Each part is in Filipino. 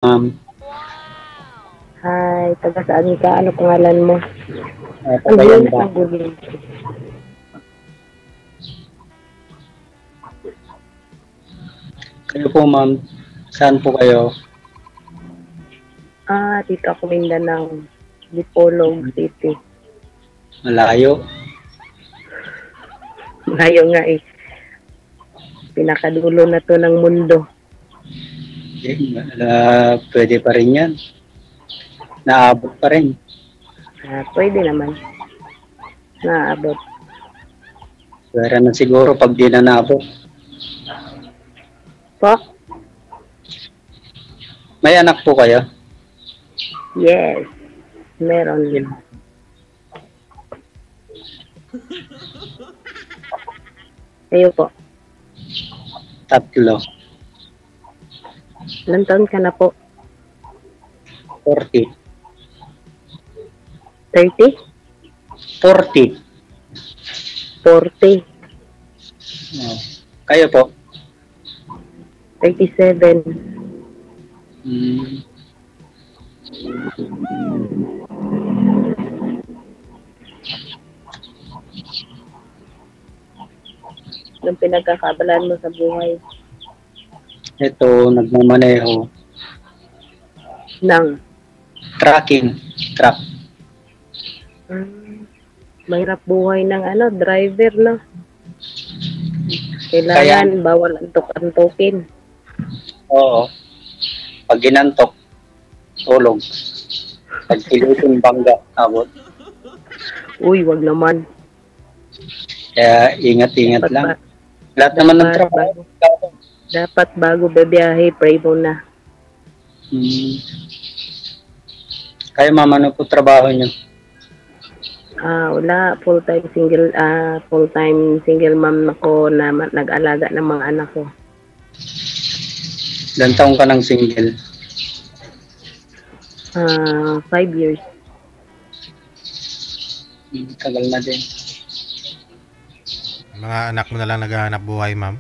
Hi, taga saan ka? Ano pangalan mo? Ang Pagayan hina ba? ng gulo. Kayo po ma'am, saan po kayo? Dito ako Mindanao, Dipolog City. Malayo? Ngayon nga eh, pinakadulo na to ng mundo. Pwede pa rin yan. Naabot pa rin. Pwede naman. Naabot. Pwera na siguro pag di na naabot. Po? May anak po kayo? Yes. Meron. Kayo po. Tatlo. Ilang taon ka na po? 40. 30? 40. 40? Oh. Kayo po? 37? Hmm. Anong pinagkakabalaan mo sa buhay? Ito, nagmamaneho. Nang? Trucking. Truck. Mahirap buhay ng driver, no? Kailangan bawal antok-antokin. Oo. Pag ginantok, tulog. Pag pilitin bangga, abot. Uy, wag naman. Kaya ingat-ingat Dapat lang. ba- Lahat naman ng trabaho. Dapat bago babiyahe, pray muna. Hmm. Kayo ma'am, ano po trabaho niyo? Wala, full-time single mom ako na nag-alaga ng mga anak ko. Ilan taong ka ng single? 5 years. Tagal na din. Mga anak mo na lang naghahanap buhay, ma'am?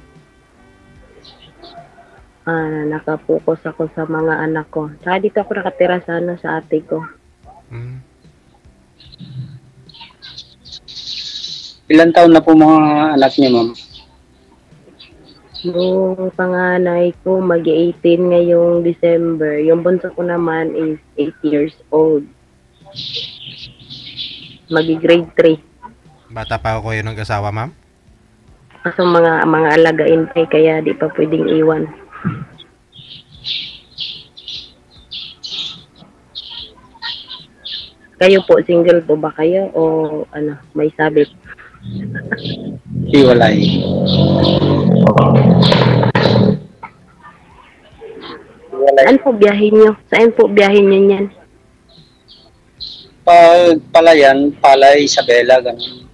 Nakapokus ako sa mga anak ko. Tsaka dito ako nakatira sa ate ko. Ilan taon na po mga anak niyo, ma'am? Yung panganay ko mag-18 ngayong December. Yung bunso ko naman is 8 years old. Grade 3. Bata pa ako kayo ng asawa, ma'am? Kaso mga alagain pa kaya di pa pwedeng iwan. Kayo po, single po ba kayo o may sabit? Hiwalay. Saan po biyahin nyo? Saan po biyahin nyo yan? Pag Palayan, Palay, Isabela, ganun.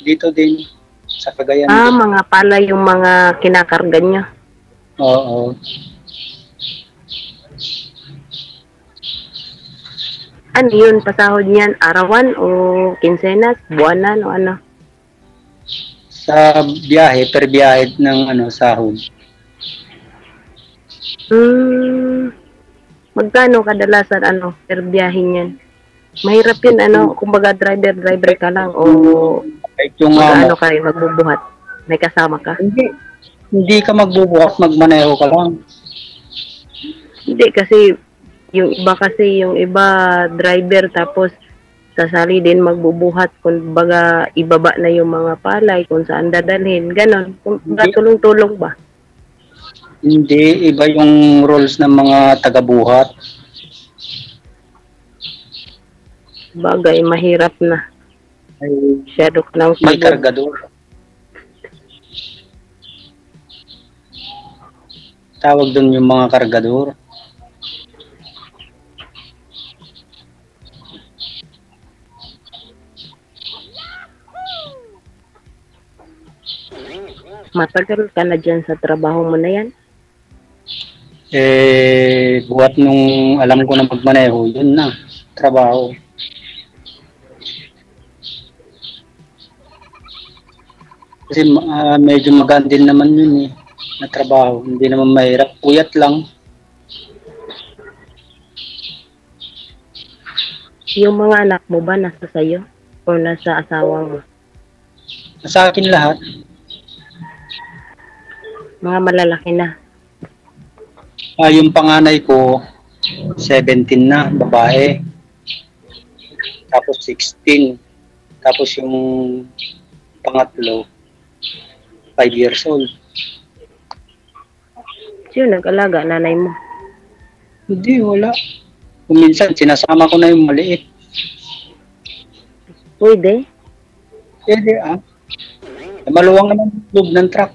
Dito din, sa Cagayan. Mga pala yung mga kinakarga nyo. Oo. Ano yun, pasahod niyan? Arawan o kinsenas? Buwanan o ano? Sa biyahe, per biyahe ng sahod. Magkano kadalasan per biyahe niyan? Mahirap yun kumbaga driver ka lang o magkano kayo magbubuhat? May kasama ka? Hindi ka magbubuhat, magmaneho ka lang. Hindi kasi yung iba driver tapos sasali din magbubuhat kung baga ibaba na yung mga palay kung saan dadalhin, ganon. Kung tulong-tulong ba? Hindi, iba yung rules ng mga taga-buhat. Bagay, mahirap na. Masyado ka ng May kargador. Tawag doon yung mga kargador. Matagal ka na dyan sa trabaho mo na yan? Buhat nung alam ko na magmaneho, yun na, trabaho. Kasi medyo magaan din naman yun na trabaho. Hindi naman mahirap, puyat lang. Yung mga anak mo ba nasa sayo? O nasa asawa mo? Sa akin lahat, Mga malalaki na. yung panganay ko, 17 na, babae. Tapos 16. Tapos yung pangatlo, 5 years old. Sino nag-alaga? Nanay mo? Hindi, wala. Kung minsan, sinasama ko na yung maliit. Pwede. Pwede maluwang naman yung loob ng truck.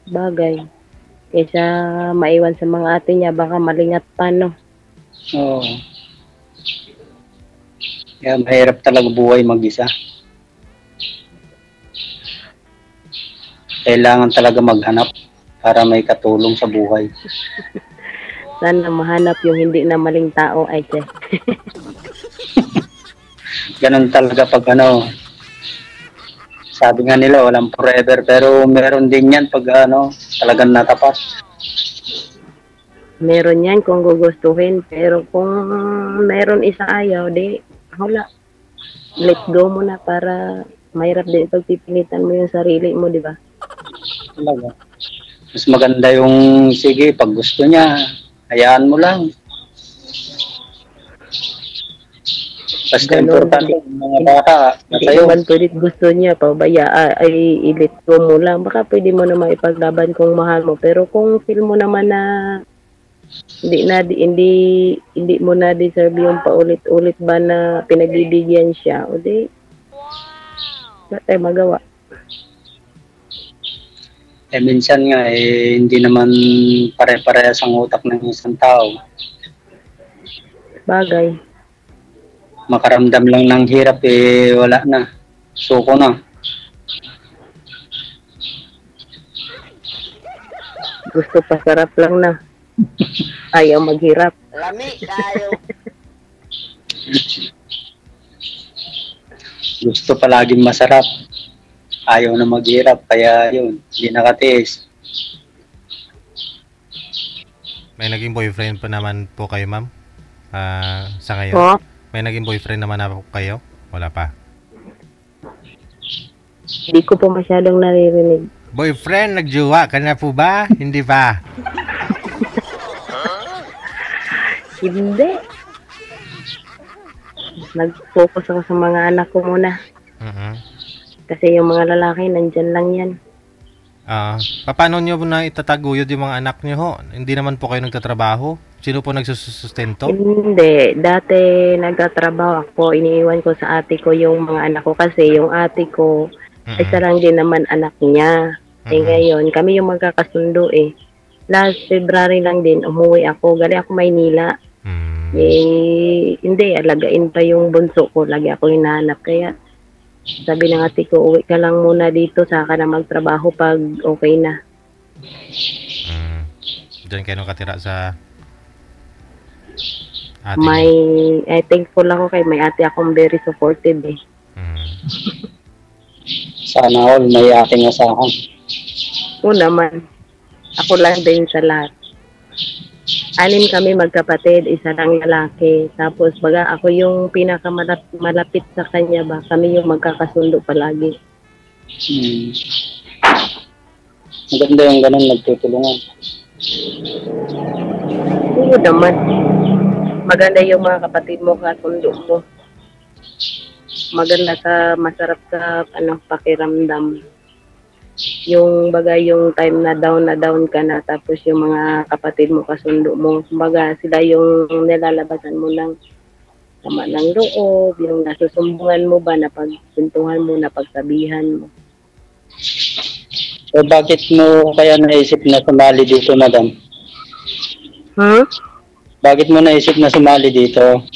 Bagay. Kaysa maiwan sa mga ate niya, baka malingat pa, no? Oo. Kaya mahirap talaga buhay mag-isa. Kailangan talaga maghanap para may katulong sa buhay. Sana mahanap yung hindi na maling tao, ay che. Ganun talaga pag sabi nga nila walang forever, pero meron din yan pag talagang natapat. Meron yan kung gugustuhin, pero kung meron isa ayaw, di, wala. Let go mo na para mahirap din pagpipilitan mo yung sarili mo, di ba? Talaga. Mas maganda yung, sige, pag gusto niya, hayaan mo lang. Basta Ganon. importante yung mga bata na Hindi sa'yo. naman pwede gusto niya, pabaya, ay ilit go mo lang. Baka pwede mo naman ipaglaban kung mahal mo. Pero kung feel mo naman na hindi mo na deserve yung paulit-ulit ba na pinagbibigyan siya, o di, wala tayo magawa. Minsan nga, hindi naman pare-parehas ang utak ng isang tao. Bagay. Makaramdam lang ng hirap, wala na. Suko na. Gusto pa sarap lang na. Ayaw maghirap. Lami tayo. Gusto palaging masarap. Ayaw na maghirap, kaya yun, hindi nakatiis. May naging boyfriend pa naman po kayo, ma'am? Sa ngayon? Po? May naging boyfriend naman na po kayo? Wala pa. Hindi ko po masyadong naririnig. Boyfriend, nagjowa ka na po ba? Hindi pa. Hindi. Nag-focus ako sa mga anak ko muna. Kasi yung mga lalaki, nandyan lang yan. Paano nyo na itataguyod yung mga anak nyo ho? Hindi naman po kayo nagtatrabaho? Sino po nagsusustento? Hindi. Dati nagtatrabaho ako. Iniiwan ko sa ate ko yung mga anak ko. Kasi yung ate ko, isa lang din naman anak niya. Ngayon, kami yung magkakasundo eh. Last February lang din, umuwi ako. Galing ako Maynila. Hindi, alagain pa yung bunso ko. Lagi ako hinahanap. Kaya, sabi ng ate ko, uwi ka lang muna dito, saka na magtrabaho pag okay na. Diyan kayo nakatira sa ate I thankful ako kay may ate akong very supportive eh. Sana all may ating asahan. Oo naman. Ako lang din sa lahat. 6 kami magkapatid, isa lang lalaki. Tapos baga ako yung pinakamalapit sa kanya ba, kami yung magkakasundo palagi. Maganda yung ganun, nagtutulungan. Oo naman. Maganda yung mga kapatid mo, kasundo mo. Maganda masarap sa pakiramdam. Yung bagay yung time na down ka na, tapos yung mga kapatid mo, kasundo mo, baga sila yung nilalabasan mo ng sama ng loob, yung nasusumbungan mo ba, napagpuntuhan mo, napagsabihan mo. So bakit mo kaya naisip na sumali dito, madam? Bakit mo naisip na sumali dito?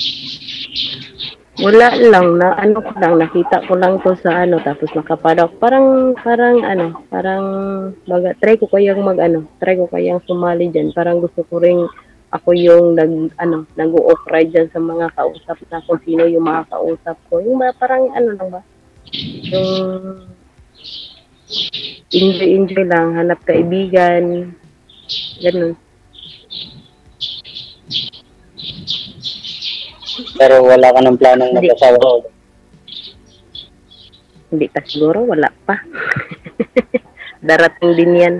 Wala lang, nakita ko lang to sa tapos nakapadok. Parang baga, try ko kayang sumali dyan. Parang gusto ko ring ako yung nag-o-offer dyan sa mga kausap na kung sino yung mga kausap ko. Yung parang lang ba? Yung enjoy lang, hanap kaibigan, ganun. Pero wala ka ng planong Hindi. mag-asawa. Hindi pa siguro, wala pa. Darating din yan.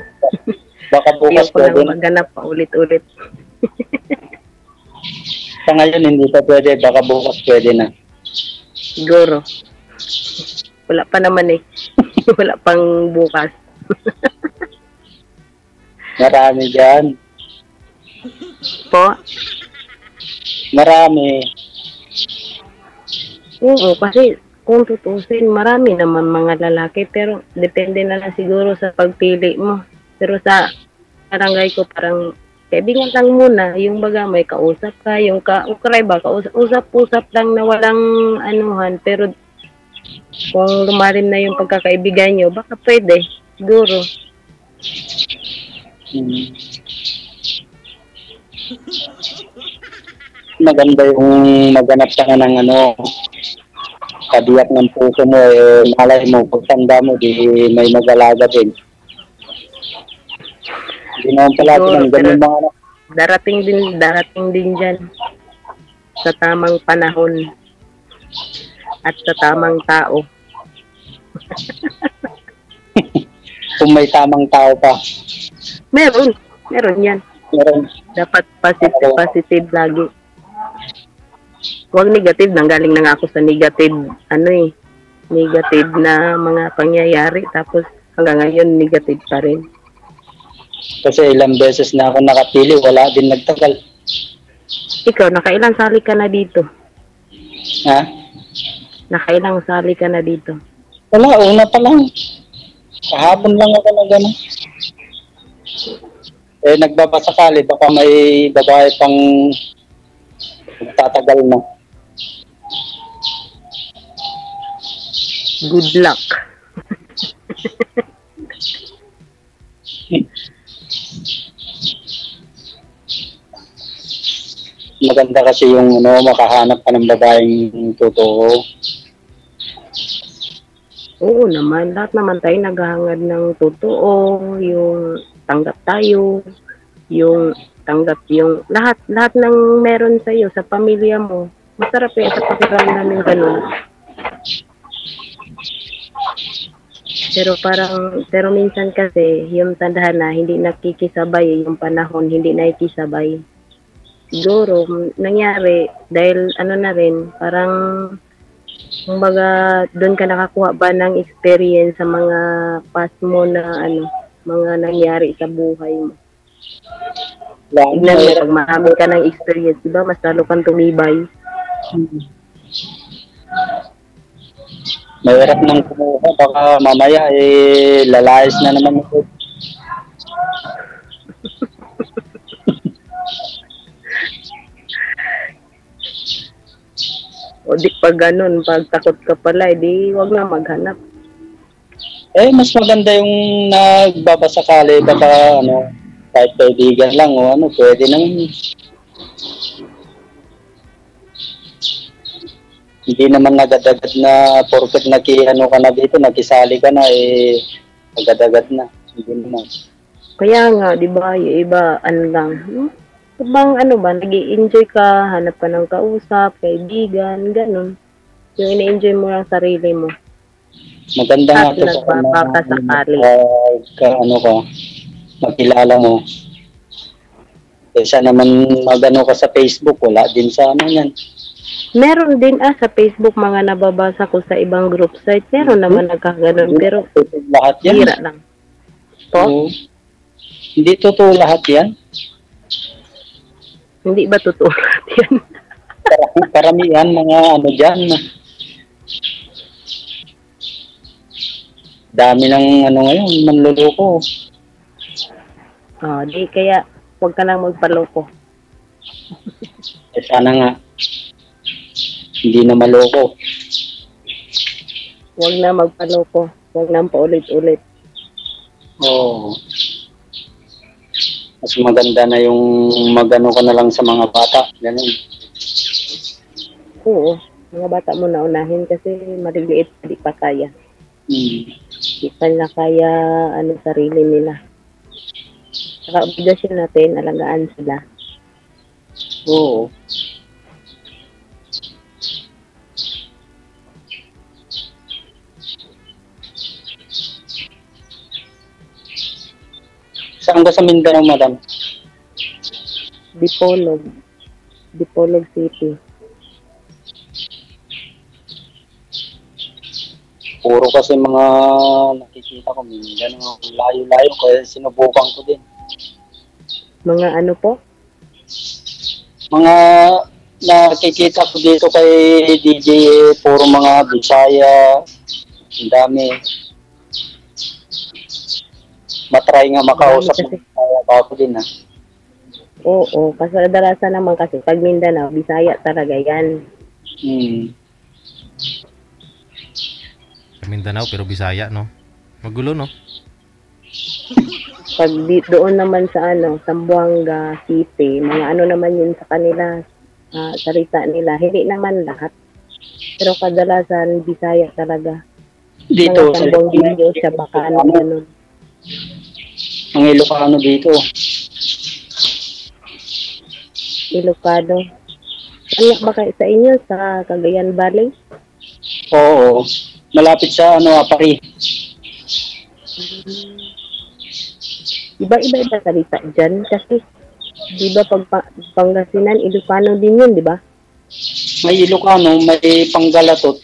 Baka bukas Ayoko pwede nang na. maghanap pa ulit-ulit. Sa ngayon hindi pa pwede, baka bukas pwede na. Siguro. Wala pa naman eh. Wala pang bukas. Marami dyan. Po? Marami. Oo, kasi kung tutusin, marami naman mga lalaki, pero depende na lang siguro sa pagpili mo. Pero sa barangay ko, parang kaibigan lang muna, yung baga may kausap ka, yung ukray ba, usap-usap lang na walang anuhan, pero kung lumalim na yung pagkakaibigan nyo, baka pwede, siguro. Hmm. Maganda yung maghanap ka ng kadiyak ng puso mo, malay mo, pagtanda mo, di may mag-alaga din. Hindi naman palagi Siguro, ng ganun mga anak. darating din dyan sa tamang panahon at sa tamang tao. Kung may tamang tao pa. Meron yan. Meron. Dapat positive lagi. Huwag negative, nanggaling na nga ako sa negative, negative na mga pangyayari, tapos hanggang ngayon negative pa rin. Kasi ilang beses na ako nakapili, wala din nagtagal. Ikaw, nakailang sali ka na dito? Ha? Nakailang sali ka na dito? Wala, una pa lang. Kahapon lang ako na gano'n. Nagbabasakali, baka may babae pang tatagal na. Good luck. Maganda kasi yung makahanap ka ng babaeng totoo. Oo naman, lahat naman tayo naghahangad ng totoo, yung tanggap tayo, yung tanggap yung lahat ng meron sa iyo sa pamilya mo. Masarap sa pakiramdam ng ganun. Pero minsan kasi yung tandaan na hindi nakikisabay yung panahon, hindi nakikisabay. Siguro nangyari dahil na rin, parang kumbaga doon ka nakakuha ba ng experience sa mga past mo na mga nangyari sa buhay mo. Tignan mo, pag marami ka ng experience, diba, mas lalo kang tumibay. Mahirap nang kumuha, baka mamaya lalayas na naman ito. O di pag ganun, pag takot ka pala, di wag na maghanap. Mas maganda yung nagbabasakali, baka kahit kaibigan lang o pwede naman. Hindi naman nagadagad na porket ka na dito, nakisali ka na, nagadagad na. Hindi naman. Kaya nga, di ba, yung iba, lang, bang nag-i-enjoy ka, hanap ka ng kausap, kaibigan, ganun. Yung ini-enjoy mo lang sarili mo. Maganda nga At ito nagbabakasakali. makilala mo. Kaysa naman ka sa Facebook, wala din sa yan. Meron din sa Facebook mga nababasa ko sa ibang group site. Meron naman nagkaganon, pero lahat yan. hira lang. Po? Hindi totoo lahat yan. Hindi ba totoo lahat yan? Karamihan mga dyan. Dami ng ngayon, manluloko. Di kaya huwag ka lang magpaloko. Sana nga. Hindi na maloko. Huwag na magpaloko. Huwag na paulit-ulit. Oo. Mas maganda na yung magano ka na lang sa mga bata. Ganun. Oo. Mga bata mo na unahin kasi maliliit, hindi pa kaya. Hindi pa na kaya sarili nila. Saka obligasyon natin, alagaan sila. Oo. Saan ka sa Mindanao, madam? Dipolog. Dipolog City. Puro kasi mga nakikita ko, Mindanao, layo-layo, kaya sinubukan ko din. Mga ano po? Mga nakikita ko dito kay DJ, puro mga Bisaya, ang dami. Matry nga makausap Marami ng Bisaya ako din ha. Oo, kasi kadalasan naman kasi pag Mindanao, Bisaya talaga yan. Mindanao pero Bisaya, no? Magulo, no? Pag doon naman sa Zamboanga City, mga ano naman yun sa kanila, salita nila. Hindi naman lahat. Pero kadalasan, Bisaya talaga. Dito Mga Zamboangueño, sa Bacano, ganun. Ang Ilocano dito. Ilocano. Anak ba kayo sa inyo, sa Cagayan Valley? Oo. Malapit sa Apari. Iba-iba salita dyan kasi di ba pag Pangasinan, Ilocano din yun, di ba? May Ilocano, may Panggalatot.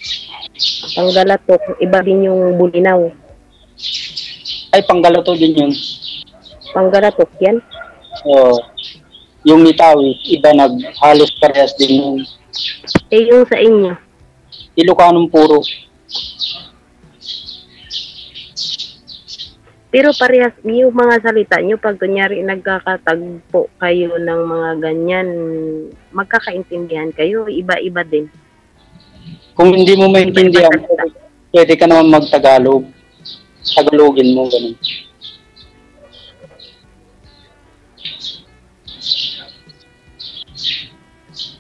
Panggalatok, iba din yung Bulinaw. Ay, Panggalatot din yun. Panggalatok yan? Oo. Yung Mitawi, iba halos parehas din yun. Eh yung sa inyo? Ilocanong puro. Pero parehas yung mga salita nyo, pag kunyari nagkakatagpo kayo ng mga ganyan, magkakaintindihan kayo, iba-iba din. Kung hindi mo maintindihan, pwede ka naman mag-Tagalog. Tagalogin mo, ganun.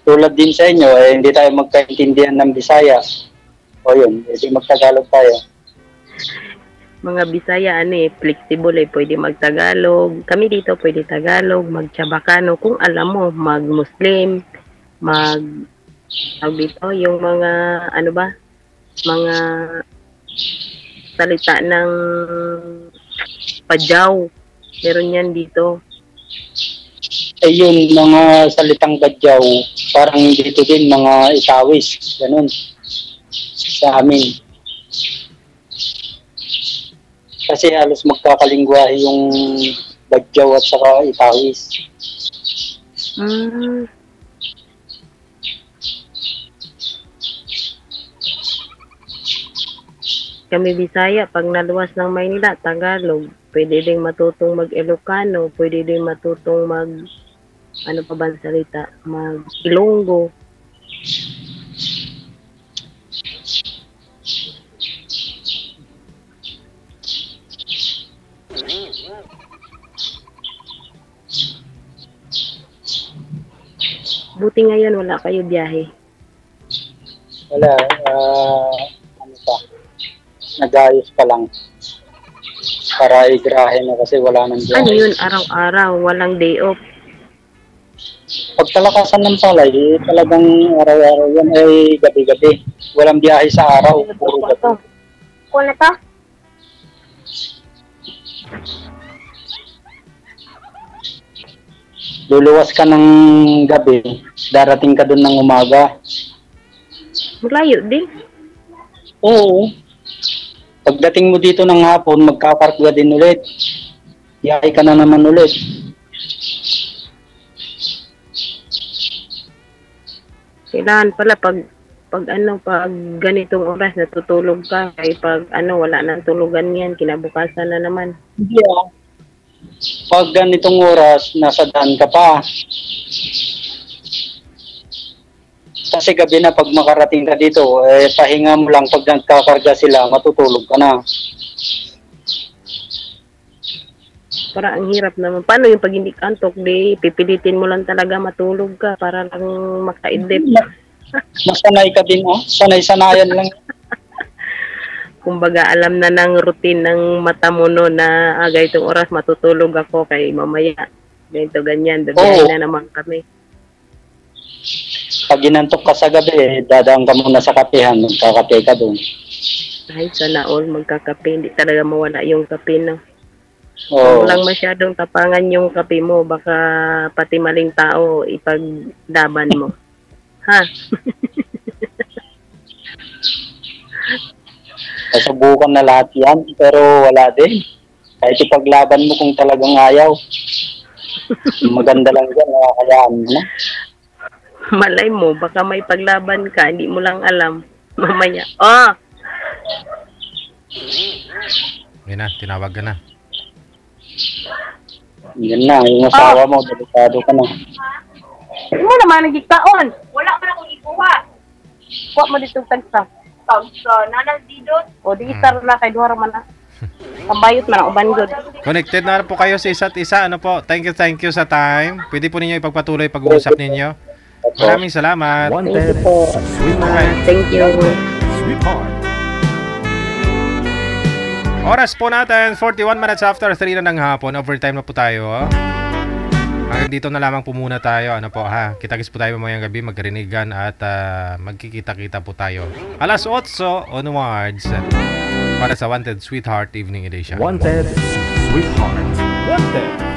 Tulad din sa inyo, hindi tayo magkaintindihan ng Bisaya. O yun, hindi mag-Tagalog tayo. Mga Bisaya, flexible pwede mag-Tagalog. Kami dito pwede Tagalog, mag-Chabacano. Kung alam mo, mag-Muslim, dito, yung mga, mga salita ng Pajaw. Meron yan dito. Yun, mga salitang Badyaw, parang dito din, mga Itawis, ganun, sa amin. Kasi halos magkakalingwahe yung Badyaw at saka Itawis. Kami Bisaya, pag naluwas ng Maynila, Tagalog. Pwede din matutong mag-Ilocano, pwede din matutong ano pa ba ang salita? Mag-Ilonggo. Buti ngayon wala kayo biyahe. Wala, nag-ayos pa lang. Para igrahe na kasi wala nang biyahe. Ano yun? Araw-araw, walang day off. Pag talakasan ng palay, talagang araw-araw yan ay gabi-gabi. Walang biyahe sa araw, puro gabi. Kuna to? Luluwas ka ng gabi, darating ka doon ng umaga. Malayo din. Oo. Pagdating mo dito ng hapon, magkakarga din ulit. Biyahe ka na naman ulit. Kailangan pala pag ganitong oras natutulog ka, ay pag wala nang tulugan yan, kinabukasan na naman. Yeah. Pag ganitong oras, nasa daan ka pa. Kasi gabi na pag makarating ka dito, pahinga mo lang pag nagkakarga sila, matutulog ka na. Para ang hirap naman. Paano yung pag hindi ka antok, pipilitin mo lang talaga matulog ka para lang makaidlip. Masanay ka din, sanay-sanayan lang. Kumbaga, alam na ng routine ng mata mo no na ganitong oras matutulog ako kay mamaya. Ganito, ganyan. Dabihan na naman kami. Pag ginantok ka sa gabi, dadaan ka muna sa kapehan, magkakape ka doon. Ay, sana all magkakape. Hindi talaga mawala yung kape, no? Oo. Walang masyadong tapangan yung kape mo, baka pati maling tao ipaglaban mo. Ha? Nasubukan na lahat yan, pero wala din. Kahit ipaglaban mo kung talagang ayaw. Maganda lang yan, nakakayaan mo na. Malay mo, baka may paglaban ka, hindi mo lang alam. Mamaya, oh! Yun na, tinawag ka na. Yan na, yung asawa mo, delikado ka na. Hindi mo naman nagkikaon. Wala man akong ikuha. Kuha mo dito tagsa. Tagsa, nanang didot. O, di itar na kay Duhar man na. Kambayot man ang uban good. Connected na po kayo sa isa't isa. Ano po? Thank you sa time. Pwede po ninyo ipagpatuloy pag-uusap ninyo. Maraming salamat. Thank you po. Thank you. Oras po natin, 41 minutes after 3 na ng hapon. Overtime na po tayo. Hanggang dito na lamang po muna tayo. Ano po ha? Kita-kits po tayo mamayang gabi, magkarinigan at magkikita-kita po tayo. Alas 8 onwards para sa Wanted Sweetheart Evening Edition. Wanted Sweetheart. Wanted